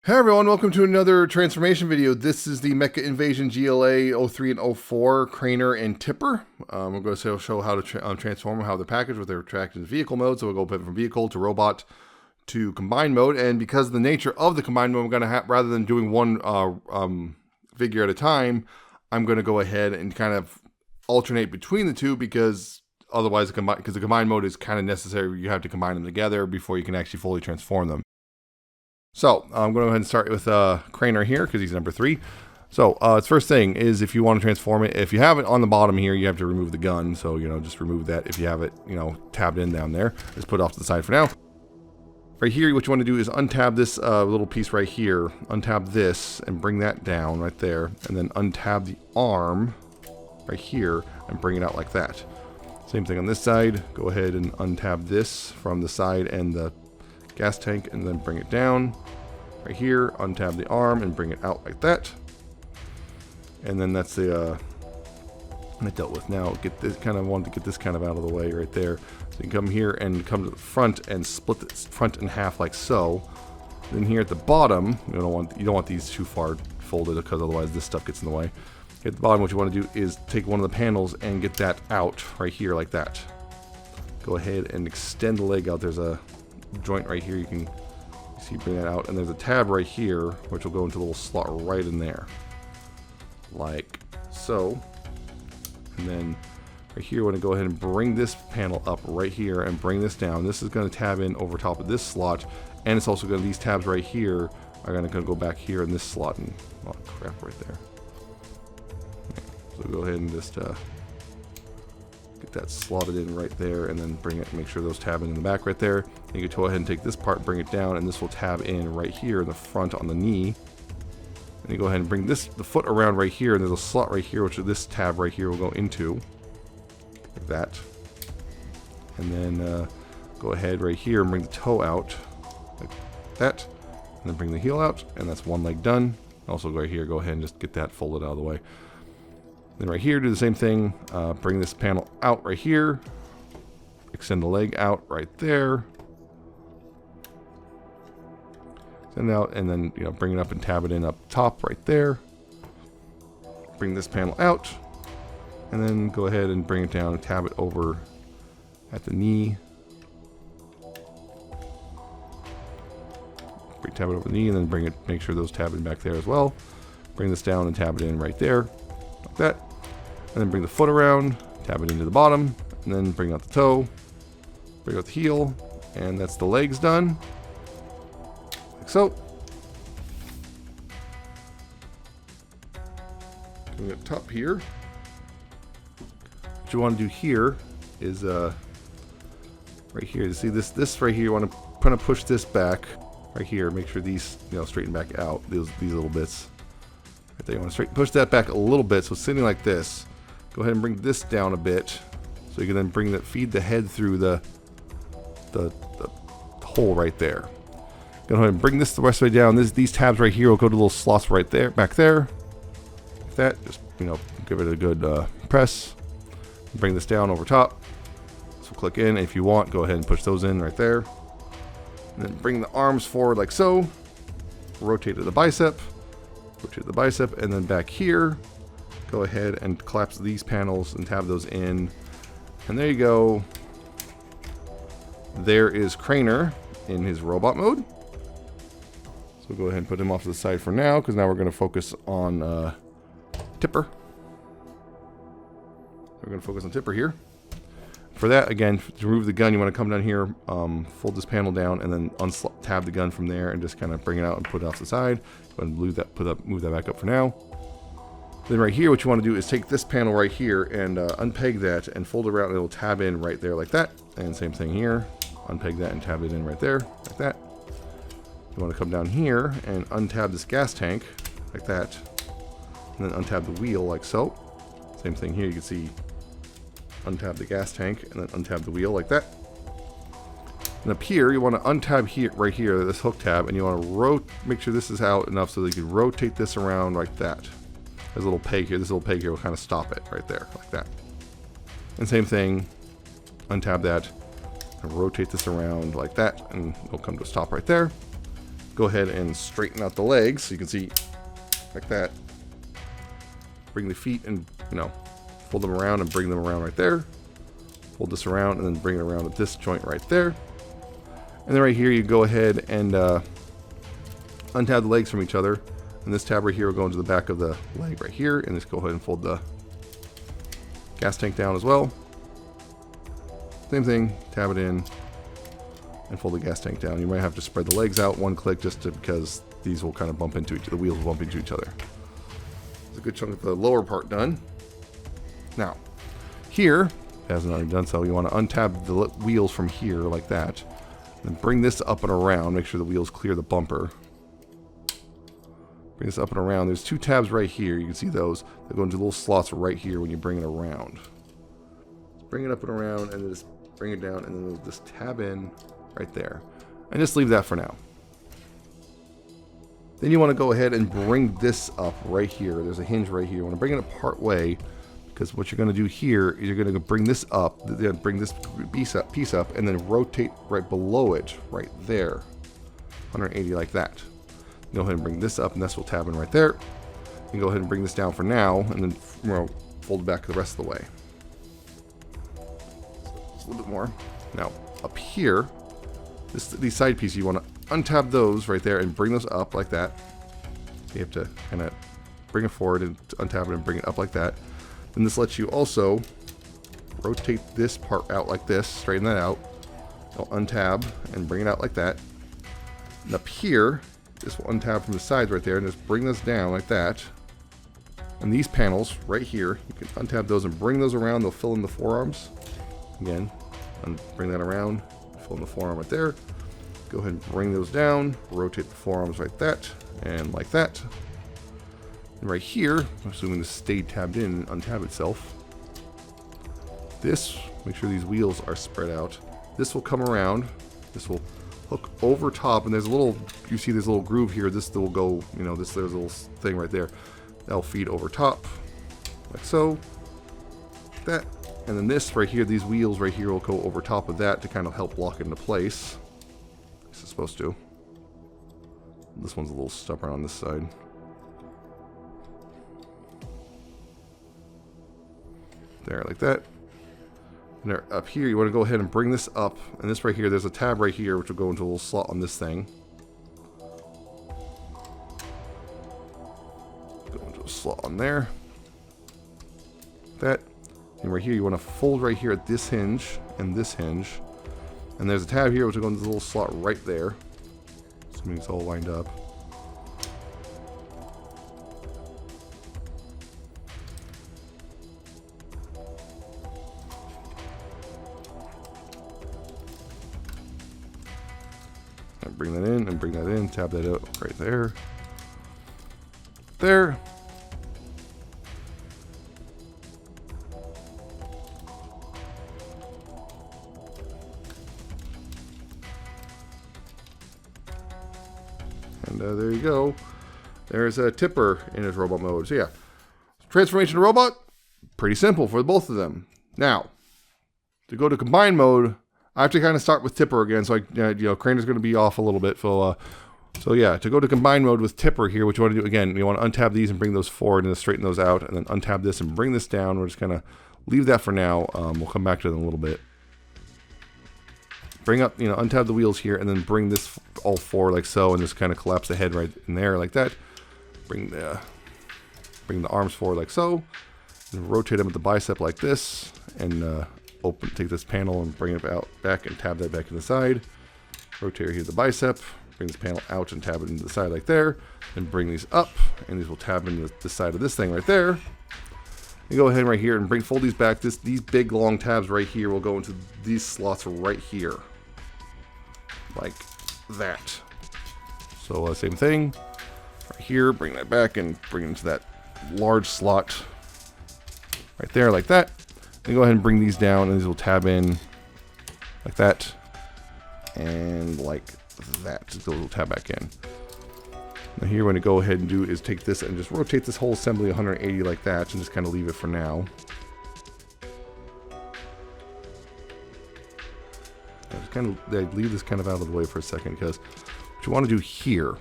Hey everyone, welcome to another transformation video. This is the Mecha Invasion GLA-03 and 04 Craner and Tipper. We're going to show how to transform how they're packaged with their attracted vehicle mode. So we'll go from vehicle to robot to combined mode. And because of the nature of the combined mode, we're going to have, rather than doing one figure at a time, I'm going to go ahead and kind of alternate between the two because otherwise, because the combined mode is kind of necessary. You have to combine them together before you can actually fully transform them. So I'm going to go ahead and start with Craner here because he's number 3. So its first thing is if you want to transform it, if you have it on the bottom here, you have to remove the gun. So, just remove that if you have it, tabbed in down there. Just put it off to the side for now. Right here, what you want to do is untab this little piece right here. Untab this and bring that down right there. And then untab the arm right here and bring it out like that. Same thing on this side. Go ahead and untab this from the side and the gas tank and then bring it down right here, untab the arm and bring it out like that. And then that's the I dealt with. Now get this wanted to get this kind of out of the way right there. So you can come here and come to the front and split the front in half like so. Then here at the bottom, you don't want these too far folded because otherwise this stuff gets in the way. At the bottom, what you want to do is take one of the panels and get that out right here like that. Go ahead and extend the leg out. There's a joint right here, you can see, bring that out, and there's a tab right here which will go into a little slot right in there like so. And then right here, we're going to go ahead and bring this panel up right here and bring this down. This is going to tab in over top of this slot, and it's also going to, these tabs right here are going to go back here in this slot, and oh crap, right there. So go ahead and just get that slotted in right there, and then bring it, make sure those tab in the back right there. And you can go ahead and take this part, bring it down, and this will tab in right here in the front on the knee. And you go ahead and bring the foot around right here, and there's a slot right here, which this tab right here will go into, like that. And then go ahead right here and bring the toe out, like that. And then bring the heel out, and that's one leg done. Also right here, go ahead and just get that folded out of the way. Then right here, do the same thing. Bring this panel out right here. Extend the leg out right there. Extend it out, and then bring it up and tab it in up top right there. Bring this panel out, and then go ahead and bring it down and tab it over at the knee. Tab it over the knee, and then bring it. Make sure those tab in back there as well. Bring this down and tab it in right there, like that. And then bring the foot around, tab it into the bottom, and then bring out the toe, bring out the heel, and that's the legs done, like so. Coming up top here, what you want to do here is right here. You see this right here. You want to kind of push this back right here. Make sure these straighten back out. These little bits. Right there. You want to push that back a little bit, so it's sitting like this. Go ahead and bring this down a bit, so you can then feed the head through the hole right there. Go ahead and bring this the rest of the way down. These tabs right here will go to little slots right there, back there, like that. Just give it a good press. Bring this down over top. So click in if you want. Go ahead and push those in right there, and then bring the arms forward like so. Rotate to the bicep. Rotate the bicep, and then back here. Go ahead and collapse these panels and tab those in. And there you go. There is Craner in his robot mode. So go ahead and put him off to the side for now, because now we're going to focus on Tipper. We're going to focus on Tipper here. For that, again, to remove the gun, you want to come down here, fold this panel down, and then tab the gun from there and just kind of bring it out and put it off the side. Go ahead and move that back up for now. Then right here, what you want to do is take this panel right here and unpeg that and fold it around, and it'll tab in right there like that. And same thing here, unpeg that and tab it in right there like that. You want to come down here and untab this gas tank like that, and then untab the wheel like so. Same thing here, you can see untab the gas tank and then untab the wheel like that. And up here, you want to untab here, right here, this hook tab, and you want to make sure this is out enough so that you can rotate this around like that. There's a little peg here. This little peg here will kind of stop it right there, like that. And same thing, untab that, and rotate this around like that, and it'll come to a stop right there. go ahead and straighten out the legs. So you can see like that. Bring the feet and, fold them around and bring them around right there. Fold this around and then bring it around at this joint right there. And then right here, you go ahead and untab the legs from each other. And this tab right here will go into the back of the leg right here. And just go ahead and fold the gas tank down as well. Same thing, tab it in and fold the gas tank down. You might have to spread the legs out one click just because these will kind of bump into each other. The wheels will bump into each other. There's a good chunk of the lower part done. Now, here, it hasn't already done so, you want to untab the wheels from here like that. And bring this up and around. Make sure the wheels clear the bumper. Bring this up and around. There's two tabs right here. You can see those. They go into little slots right here when you bring it around. Just bring it up and around and then just bring it down and then just tab in right there. And just leave that for now. Then you want to go ahead and bring this up right here. There's a hinge right here. You want to bring it up part way because what you're going to do here is you're going to bring this up, bring this piece up and then rotate right below it right there. 180 like that. Go ahead and bring this up and this will tab in right there. And go ahead and bring this down for now and then fold it back the rest of the way. Just a little bit more. Now up here, these side pieces, you want to untab those right there and bring those up like that. You have to kind of bring it forward and untap it and bring it up like that. Then this lets you also rotate this part out like this, straighten that out. I'll untab and bring it out like that. And up here, this will untab from the sides right there and just bring this down like that. And these panels right here, you can untab those and bring those around. They'll fill in the forearms. Again, bring that around, fill in the forearm right there. Go ahead and bring those down, rotate the forearms like that and like that. And right here, assuming this stayed tabbed in and untab itself, this, make sure these wheels are spread out. This will come around, this will hook over top, and there's a little, you see this little groove here, this will go, there's a little thing right there. That'll feed over top, like so, like that. And then this right here, these wheels right here will go over top of that to kind of help lock it into place. This is supposed to. This one's a little stubborn on this side. There, like that. And there, up here, you want to go ahead and bring this up. And this right here, there's a tab right here, which will go into a little slot on this thing. Go into a slot on there. That. And right here, you want to fold right here at this hinge and this hinge. And there's a tab here, which will go into the little slot right there. Assuming it's all lined up. And bring that in and bring that in, tab that out right there. There. And there you go. There's a tipper in his robot mode. So yeah, transformation to robot, pretty simple for both of them. Now, to go to combined mode, I have to kind of start with tipper again. So Craner's going to be off a little bit. So yeah, to go to combined mode with tipper here, what you want to do again, you want to untap these and bring those forward and then straighten those out, and then untap this and bring this down. We're just going to leave that for now. We'll come back to them in a little bit. Bring up, untab the wheels here, and then bring this all forward like so, and just kind of collapse the head right in there like that. Bring the arms forward like so, and rotate them with the bicep like this, and take this panel and bring it back and tab that back to the side. Rotate here the bicep, bring this panel out and tab it into the side like there, and bring these up, and these will tab into the side of this thing right there. You go ahead right here and fold these back. These big long tabs right here will go into these slots right here, like that. So same thing right here. Bring that back and bring it into that large slot right there, like that. And go ahead and bring these down, and these will tab in like that, and like that. Just a little tab back in. Now here, what I'm going to go ahead and do is take this and just rotate this whole assembly 180 like that, and just kind of leave it for now. I just kind of leave this kind of out of the way for a second, because What you want to do here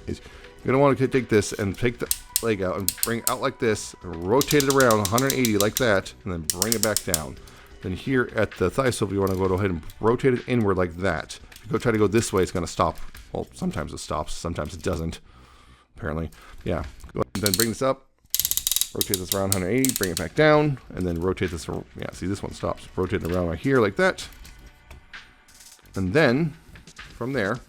is you're going to want to take this and take the leg out and bring it out like this, and rotate it around 180 like that, and then bring it back down. Then here at the thigh swivel, you want to go ahead and rotate it inward like that. If you go try to go this way, it's going to stop. Well, sometimes it stops, sometimes it doesn't, apparently. Yeah, go ahead and then bring this up, rotate this around 180, bring it back down, and then rotate this, yeah, see this one stops. Rotate it around right here like that. And then, from there,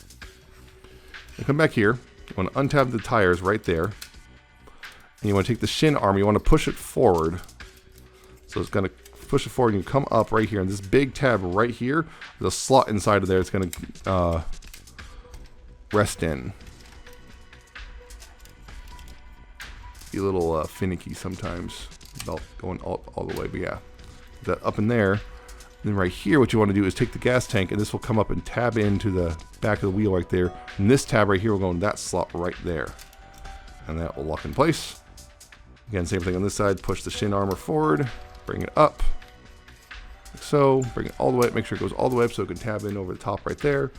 you come back here, you want to untab the tires right there, and you want to take the shin arm, you want to push it forward. So it's going to push it forward, and you come up right here, and this big tab right here, there's a slot inside of there it's going to rest in. Be a little finicky sometimes about going all the way, but yeah, that up in there. And then right here, what you want to do is take the gas tank, and this will come up and tab into the back of the wheel right there. And this tab right here will go in that slot right there, and that will lock in place. Again, same thing on this side. Push the shin armor forward, bring it up, like so. Bring it all the way up. Make sure it goes all the way up so it can tab in over the top right there.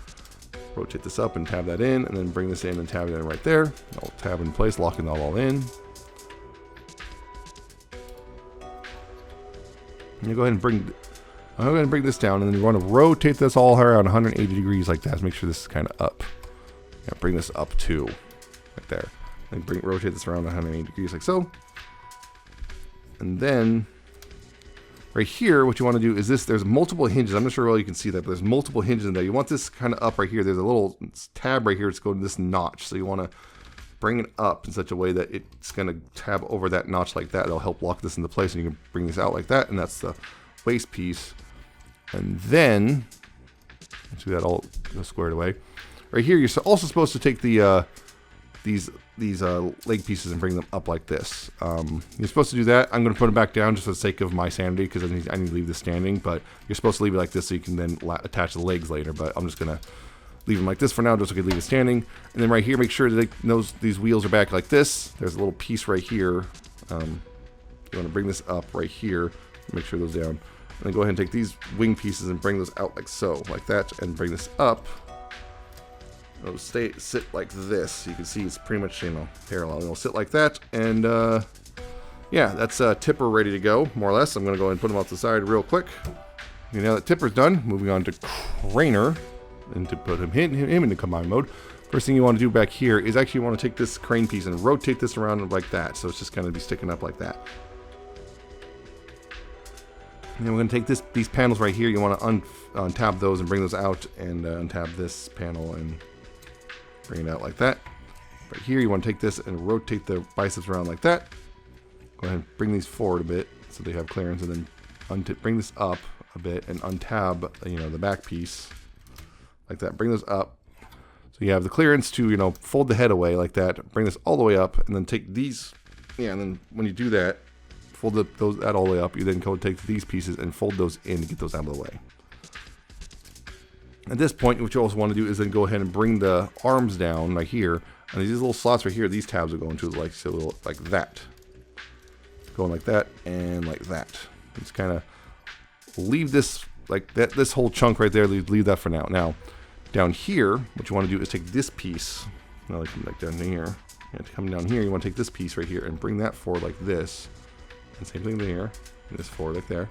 Rotate this up and tab that in, and then bring this in and tab it in right there. I'll tab in place, locking that all in. And you go ahead and bring. I'm going to bring this down, and then you want to rotate this all around 180 degrees like that. Make sure this is kind of up. Yeah, bring this up too, right there. And rotate this around 180 degrees like so. And then right here, what you want to do is this. There's multiple hinges. I'm not sure whether you can see that, but there's multiple hinges in there. You want this kind of up right here. There's a little tab right here. It's going to this notch. So you want to bring it up in such a way that it's going to tab over that notch like that. It'll help lock this into place, and you can bring this out like that. And that's the waist piece. And then, see that all squared away. Right here, you're also supposed to take the these leg pieces and bring them up like this. You're supposed to do that. I'm going to put them back down just for the sake of my sanity, because I need to leave this standing. But you're supposed to leave it like this so you can then attach the legs later. But I'm just going to leave them like this for now, just so I can leave it standing. And then right here, make sure that these wheels are back like this. There's a little piece right here. You want to bring this up right here. Make sure those down. And then go ahead and take these wing pieces and bring those out like so, like that, and bring this up. It'll sit like this. You can see it's pretty much, parallel. It'll sit like that, and yeah, that's Tipper ready to go, more or less. I'm going to go ahead and put him off the side real quick. Okay, now that Tipper's done, moving on to Craner, and to put him into combine mode. First thing you want to do back here is actually you want to take this crane piece and rotate this around like that, so it's just going to be sticking up like that. And then we're going to take these panels right here. You want to untab those and bring those out, and untab this panel and bring it out like that. Right here, you want to take this and rotate the biceps around like that. Go ahead and bring these forward a bit so they have clearance, and then bring this up a bit and untab, the back piece like that. Bring those up so you have the clearance to, fold the head away like that. Bring this all the way up, and then take these. Yeah, and then when you do that, fold that all the way up. You then go take these pieces and fold those in to get those out of the way. At this point, what you also want to do is then go ahead and bring the arms down right here, and these little slots right here, these tabs will go into like that, going like that and like that. Just kind of leave this like that. This whole chunk right there, leave that for now. Now, down here, what you want to do is take this piece. Now, like down here, to come down here, you want to take this piece right here and bring that forward like this. And same thing here, and this forward like there.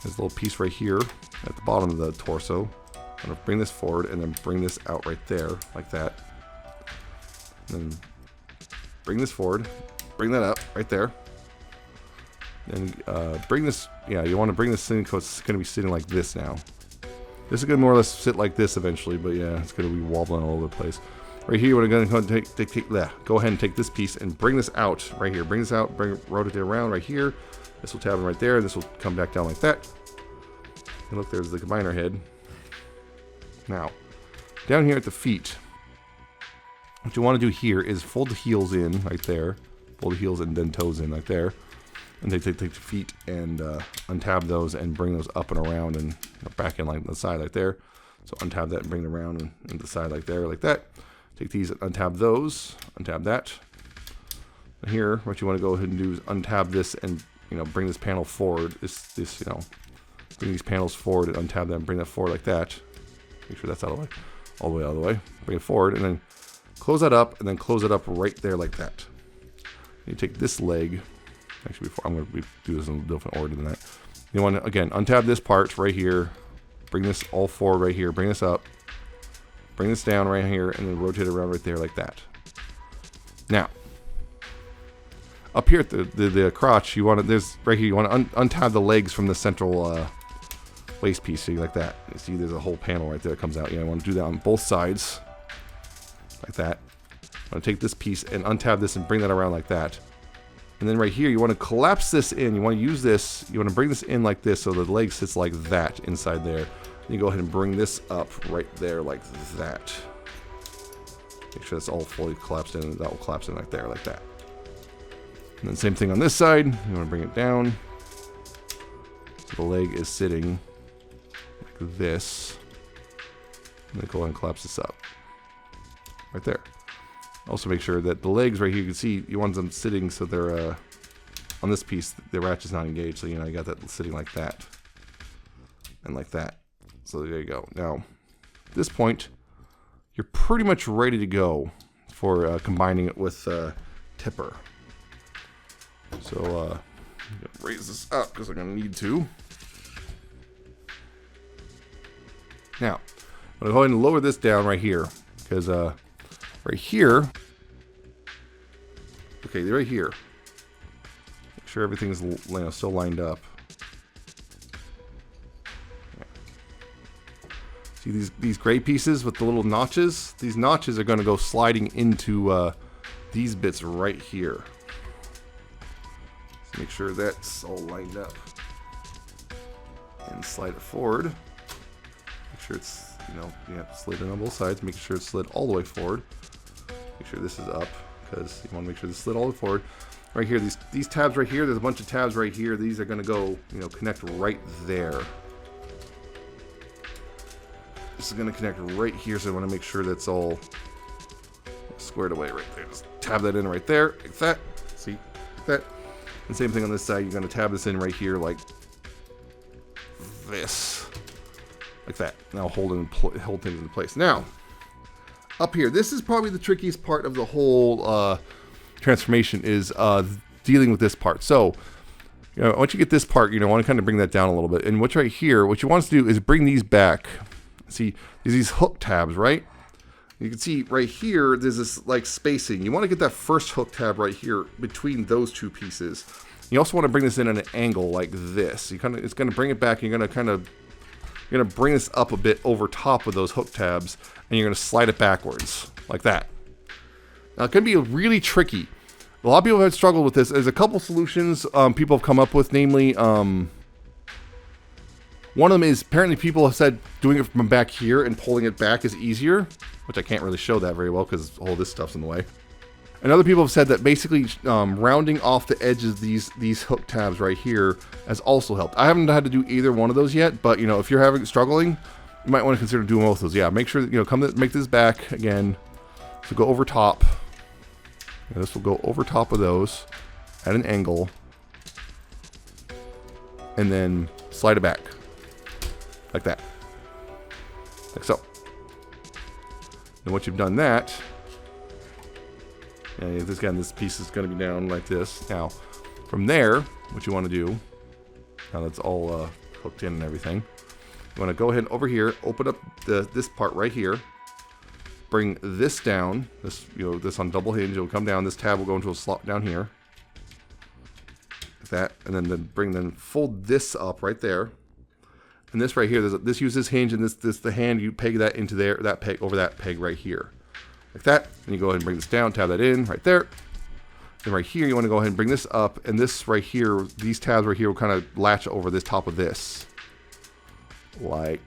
There's a little piece right here at the bottom of the torso. I'm going to bring this forward and then bring this out right there, like that. And then bring this forward, bring that up right there. Then bring this, you want to bring this in because it's going to be sitting like this now. This is going to more or less sit like this eventually, but yeah, it's going to be wobbling all over the place. Right here, we're going to go ahead and take this piece and bring this out right here. Bring this out, rotate it around right here. This will tab in right there. This will come back down like that. And look, there's the combiner head. Now, down here at the feet, what you want to do here is fold the heels in right there. Fold the heels and then toes in like there. And take the feet and untab those and bring those up and around and back in like the side like there. So untab that and bring it around and the side like there, like that. Take these and untab those, untab that. And here, what you want to go ahead and do is untab this and bring this panel forward. Bring these panels forward and untab them, bring that forward like that. Make sure that's out of the way. all the way out of the way. Bring it forward, and then close that up, and then close it up right there like that. You take this leg. Actually, before I'm going to do this in a different order than that. You want to, again, untab this part right here. Bring this all forward right here. Bring this up. Bring this down right here, and then rotate it around right there like that. Now, up here at the crotch, you want to, there's right here, you want to untab the legs from the central waist piece, so like that. You see there's a whole panel right there that comes out. You want to do that on both sides, like that. I'm going to take this piece and untab this and bring that around like that. And then right here, you want to collapse this in. You want to use this, you want to bring this in like this so the leg sits like that inside there. You go ahead and bring this up right there like that. Make sure that's all fully collapsed in, and that will collapse in like there, like that. And then same thing on this side. You want to bring it down. So the leg is sitting like this. And then go ahead and collapse this up. Right there. Also make sure that the legs right here, you can see you want them sitting so they're on this piece, the ratchet's not engaged. So, you know, you got that sitting like that. And like that. So there you go. Now, at this point, you're pretty much ready to go for combining it with Tipper. So, I'm going to raise this up because I'm going to need to. Now, I'm going to go ahead and lower this down right here. Because right here, okay, right here. Make sure everything's still lined up. See these gray pieces with the little notches? These notches are going to go sliding into these bits right here. So make sure that's all lined up. And slide it forward. Make sure it's, slid in on both sides. Make sure it's slid all the way forward. Make sure this is up, because you want to make sure this slid all the way forward. Right here, these tabs right here, there's a bunch of tabs right here. These are going to go, connect right there. This is going to connect right here, so I want to make sure that's all squared away right there. Just tab that in right there, like that. See, like that. And same thing on this side. You're going to tab this in right here, like this, like that. Now hold things in place. Now, up here, this is probably the trickiest part of the whole transformation is dealing with this part. So, once you get this part, I want to kind of bring that down a little bit. And what's right here, what you want to do is bring these back. See, there's these hook tabs, right? You can see right here, there's this like spacing. You want to get that first hook tab right here between those two pieces. You also want to bring this in at an angle like this. It's going to bring it back. And you're going to bring this up a bit over top of those hook tabs, and you're going to slide it backwards like that. Now, it can be really tricky. A lot of people have struggled with this. There's a couple solutions people have come up with, namely, one of them is apparently people have said doing it from back here and pulling it back is easier, which I can't really show that very well because all this stuff's in the way. And other people have said that basically rounding off the edges of these hook tabs right here has also helped. I haven't had to do either one of those yet, but if you're struggling, you might want to consider doing both of those. Yeah, make sure that make this back again. So go over top. This will go over top of those at an angle, and then slide it back. Like that. Like so. And once you've done that, this piece is going to be down like this. Now, from there, what you want to do, now that's all hooked in and everything, you want to go ahead and over here, open up this part right here, bring this down, this on double hinge, it'll come down, this tab will go into a slot down here, like that, and then fold this up right there. And this right here, this uses hinge, and this the hand, you peg that into there, that peg over that peg right here, like that. And you go ahead and bring this down, tab that in right there. Then right here, you want to go ahead and bring this up, and this right here, these tabs right here will kind of latch over this top of this, like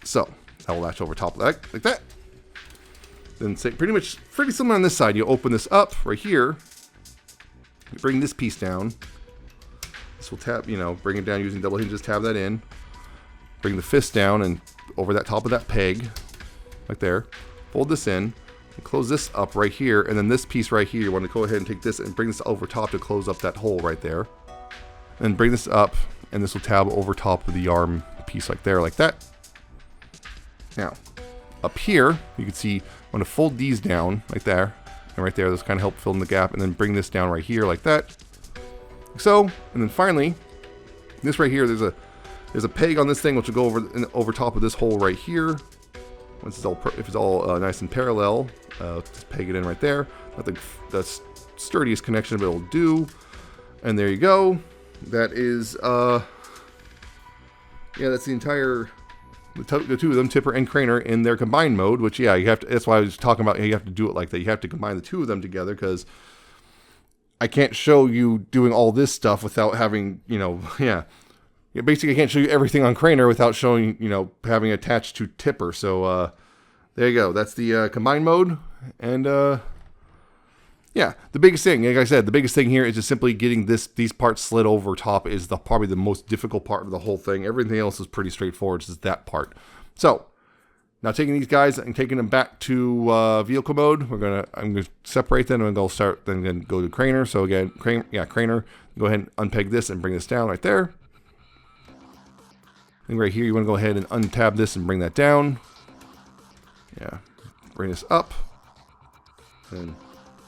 so. That will latch over top of that, like that. Then pretty similar on this side. You open this up right here. You bring this piece down. This will tab, bring it down using double hinges, tab that in. Bring the fist down and over that top of that peg, like there. Fold this in, and close this up right here, and then this piece right here, you want to go ahead and take this and bring this over top to close up that hole right there. And then bring this up, and this will tab over top of the arm piece like there, like that. Now, up here, you can see I'm going to fold these down like there, and right there. This kind of help fill in the gap, and then bring this down right here like that. Like so, and then finally, this right here, there's a peg on this thing which will go over top of this hole right here. Once it's all if it's all nice and parallel, just peg it in right there. Not the sturdiest connection, but it'll do. And there you go. That is yeah, that's the entire the two of them, Tipper and Craner, in their combined mode. Which yeah, you have to. That's why I was talking about. You have to do it like that. You have to combine the two of them together because I can't show you doing all this stuff without having, you know, yeah. Basically, I can't show you everything on Craner without showing, you know, having attached to Tipper. So, there you go. That's the combined mode. And, yeah, the biggest thing, like I said, the biggest thing here is just simply getting these parts slid over top is probably the most difficult part of the whole thing. Everything else is pretty straightforward, just that part. So, now taking these guys and taking them back to vehicle mode, I'm gonna separate them and go start. Then go to Craner. So again, Craner. Go ahead and unpeg this and bring this down right there. And right here, you want to go ahead and untab this and bring that down. Yeah, bring this up and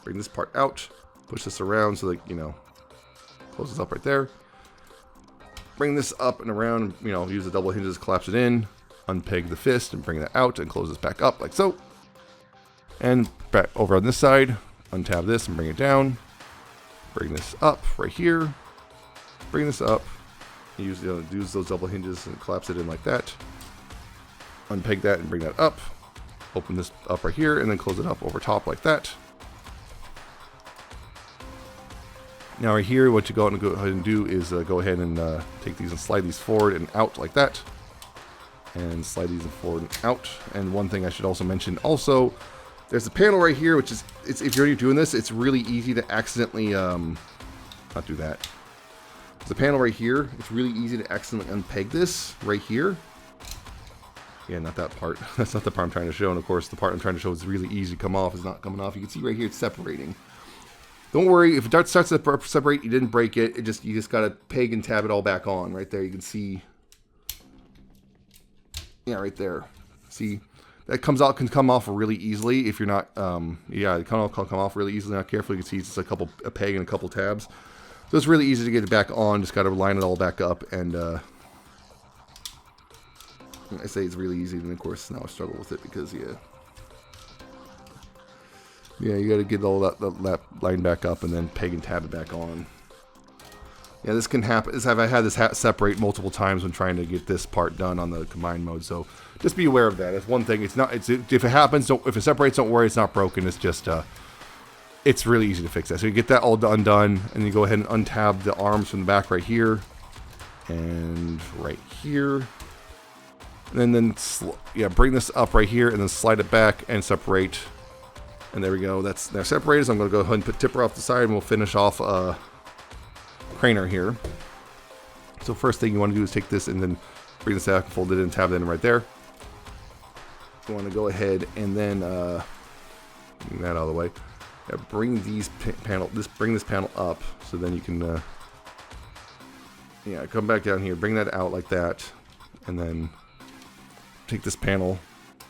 bring this part out. Push this around so that, you know, close this up right there. Bring this up and around. You know, use the double hinges, collapse it in. Unpeg the fist and bring that out and close this back up like so. And back over on this side, untab this and bring it down. Bring this up right here. Bring this up. Use those double hinges and collapse it in like that. Unpeg that and bring that up. Open this up right here and then close it up over top like that. Now right here, what you go ahead and do is go ahead and take these and slide these forward and out like that. And slide these forward and out. And one thing I should also mention also, there's a panel right here, which is, if you're doing this, it's really easy to accidentally, not do that. There's a panel right here. It's really easy to accidentally unpeg this right here. Yeah, not that part. That's not the part I'm trying to show. And of course, the part I'm trying to show is really easy to come off. It's not coming off. You can see right here, it's separating. Don't worry, if it starts to separate, you didn't break it. You just gotta peg and tab it all back on. Right there, you can see. Yeah, right there. See, that can come off really easily if you're not. Yeah, it can come off really easily. Not careful. You can see it's just a peg and a couple tabs. So it's really easy to get it back on. Just got to line it all back up, and I say it's really easy. And of course, now I struggle with it because yeah, you got to get all that line back up and then peg and tab it back on. Yeah, this can happen. I've had this separate multiple times when trying to get this part done on the combined mode. So just be aware of that. It's one thing. It's not. If it happens, if it separates, don't worry. It's not broken. It's just. It's really easy to fix that. So you get that all undone, and you go ahead and untab the arms from the back right here, and right here, and then bring this up right here, and then slide it back and separate. And there we go. That's now separated. So I'm going to go ahead and put Tipper off the side, and we'll finish off. Craner here. So first thing you want to do is take this and then bring this out, fold it in, tab it in right there. You want to go ahead and then bring that out of the way. Bring this panel up, so then you can come back down here, bring that out like that, and then take this panel,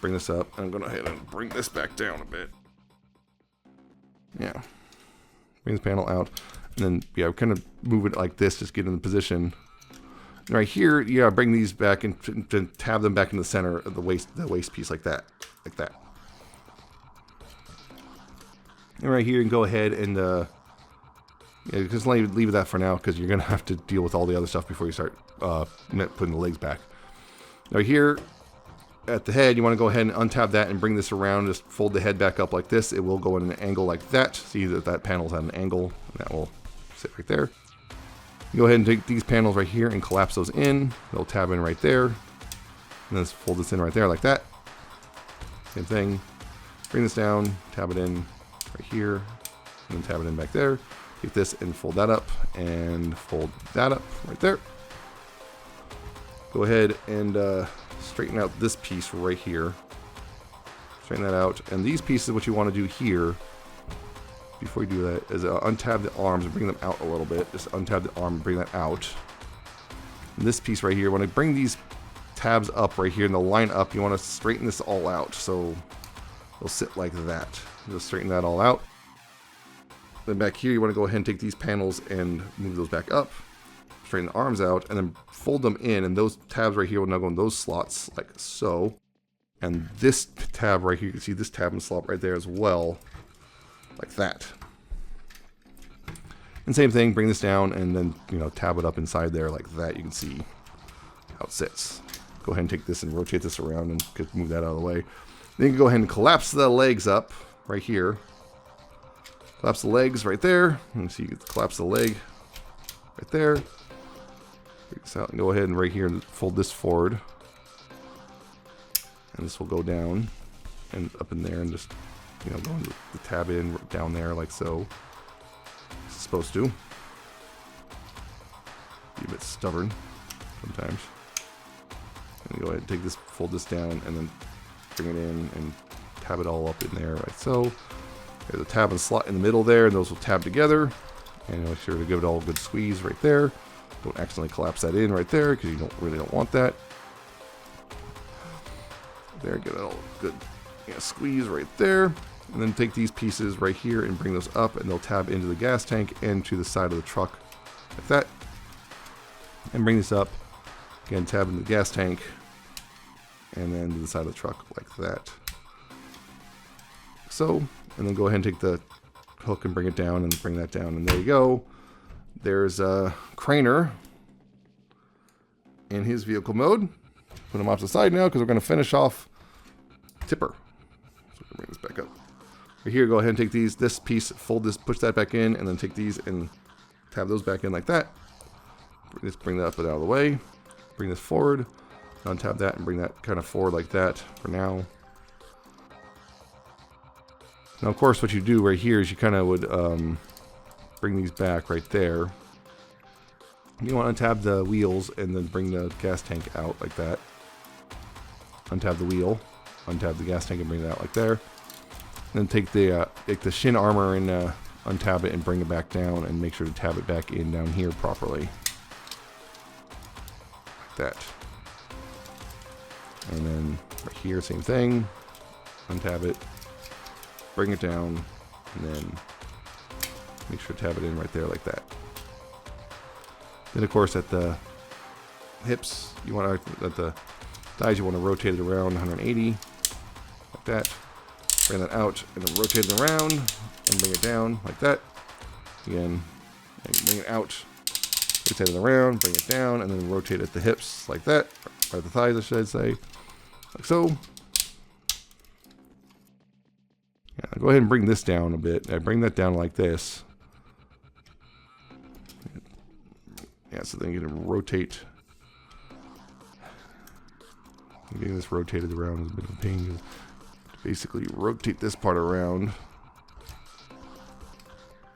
bring this up, and I'm going to go ahead and bring this back down a bit. Yeah, bring this panel out. And then, kind of move it like this, just get in the position. And right here, bring these back and tab them back in the center of the waist piece like that. And right here, you can go ahead and, just leave that for now, because you're going to have to deal with all the other stuff before you start putting the legs back. Now here, at the head, you want to go ahead and untab that and bring this around. Just fold the head back up like this. It will go in an angle like that. See that panel's at an angle, and that will sit right there. Go ahead and take these panels right here and collapse those in. They'll tab in right there. And then just fold this in right there like that. Same thing. Bring this down, tab it in right here, and then tab it in back there. Take this and fold that up, and fold that up right there. Go ahead and straighten out this piece right here. Straighten that out. And these pieces, what you want to do here, before you do that, is untab the arms and bring them out a little bit. Just untab the arm and bring that out. And this piece right here, when I bring these tabs up right here, and they'll line up. You want to straighten this all out, so they'll sit like that. Just straighten that all out. Then back here, you want to go ahead and take these panels and move those back up. Straighten the arms out, and then fold them in, and those tabs right here will now go in those slots, like so. And this tab right here, you can see this tab and slot right there as well, like that. And same thing, bring this down, and then, you know, tab it up inside there like that. You can see how it sits. Go ahead and take this and rotate this around and move that out of the way. Then you can go ahead and collapse the legs up right here. Collapse the legs right there. And so you can collapse the leg right there. Take this out and go ahead and right here and fold this forward. And this will go down and up in there and just, you know, go into the tab in down there like so. It's supposed to. Be a bit stubborn sometimes. And go ahead and take this, fold this down, and then bring it in and tab it all up in there like so. There's a tab and slot in the middle there, and those will tab together. And make sure to give it all a good squeeze right there. Don't accidentally collapse that in right there because you really don't want that. There, get it all good, yeah, squeeze right there. And then take these pieces right here and bring those up, and they'll tab into the gas tank and to the side of the truck like that. And bring this up, again, tab into the gas tank, and then to the side of the truck like that. So, and then go ahead and take the hook and bring it down and bring that down, and there you go. There's a Craner in his vehicle mode. Put him off to the side now because we're going to finish off Tipper. So bring this back up. Right here, go ahead and take these, this piece, fold this, push that back in, and then take these and tab those back in like that. Just bring that up and out of the way. Bring this forward, untab that, and bring that kind of forward like that for now. Now, of course, what you do right here is you kind of would bring these back right there. You want to untab the wheels and then bring the gas tank out like that. Untab the wheel, untab the gas tank and bring it out like there. Then take the shin armor and untab it and bring it back down, and make sure to tab it back in down here properly. Like that. And then right here, same thing. Untab it, bring it down, and then make sure to tab it in right there like that. Then of course at the hips, you want to, at the thighs, you want to rotate it around 180, like that. Bring that out and then rotate it around and bring it down like that. Again, and bring it out, rotate it around, bring it down, and then rotate at the hips like that, or the thighs I should say, like so. Yeah, go ahead and bring this down a bit. I bring that down like this. Yeah, so then you can rotate. Getting this rotated around is a bit of a pain. Basically, rotate this part around.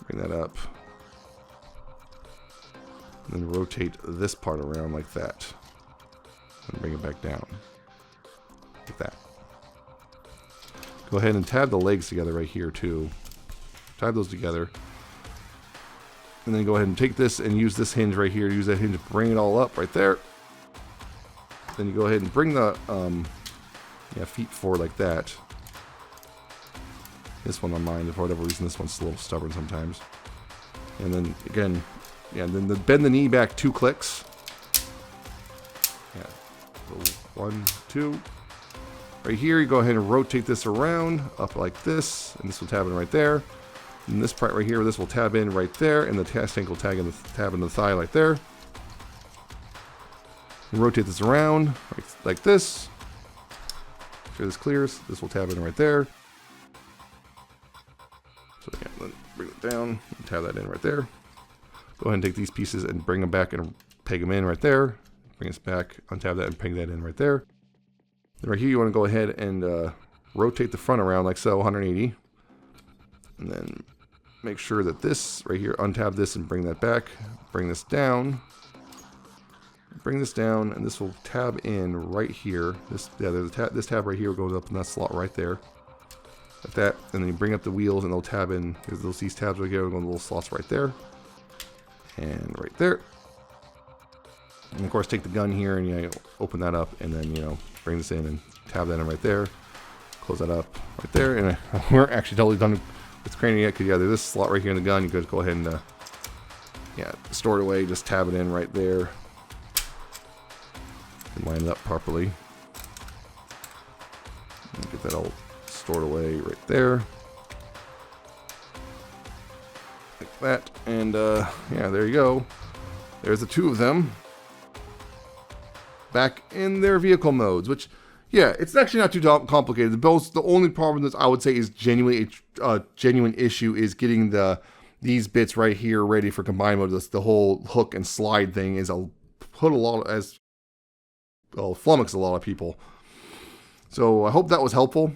Bring that up. And then rotate this part around like that. And bring it back down. Like that. Go ahead and tab the legs together right here too. Tab those together. And then go ahead and take this and use this hinge right here. Use that hinge to bring it all up right there. Then you go ahead and bring the feet forward like that. This one on mine, for whatever reason, this one's a little stubborn sometimes. And then again, yeah, and then bend the knee back 2 clicks. Yeah, so 1, 2. Right here, you go ahead and rotate this around up like this, and this will tab in right there. And this part right here, this will tab in right there, and the gas tank will tab in the thigh like there. And rotate this around like this. Make sure this clears. This will tab in right there. So yeah, then bring it down and tab that in right there. Go ahead and take these pieces and bring them back and peg them in right there. Bring this back, untab that and peg that in right there. Then right here you want to go ahead and rotate the front around like so, 180. And then make sure that this right here, untab this and bring that back. Bring this down. Bring this down, and this will tab in right here. This tab right here goes up in that slot right there. Like that, and then you bring up the wheels and they'll tab in. There's these tabs right here, go in the little slots right there. And right there. And of course, take the gun here and, you know, open that up, and then, you know, bring this in and tab that in right there. Close that up right there. And we're actually totally done with craning yet, because, yeah, there's this slot right here in the gun. You could go ahead and, yeah, store it away. Just tab it in right there. And line it up properly. And get that all stored away right there. Like that. And, yeah, there you go. There's the two of them back in their vehicle modes, which, yeah, it's actually not too complicated. The only problem that I would say is genuine issue is getting these bits right here ready for combine mode. The whole hook and slide thing is flummox a lot of people. So I hope that was helpful.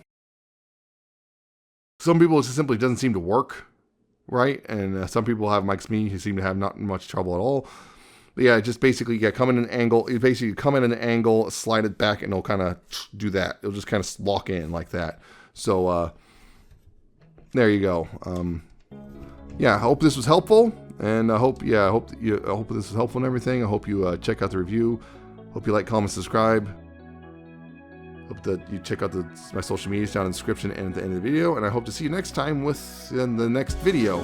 Some people, it just simply doesn't seem to work right, and some people have, like me, who seem to have not much trouble at all. But yeah, just basically, yeah, come in an angle. You basically come in an angle, slide it back, and it'll kind of do that. It'll just kind of lock in like that. So there you go. Yeah, I hope this was helpful, and I hope this was helpful and everything. I hope you check out the review. Hope you like, comment, subscribe. Hope that you check out my social medias down in the description and at the end of the video. And I hope to see you next time in the next video.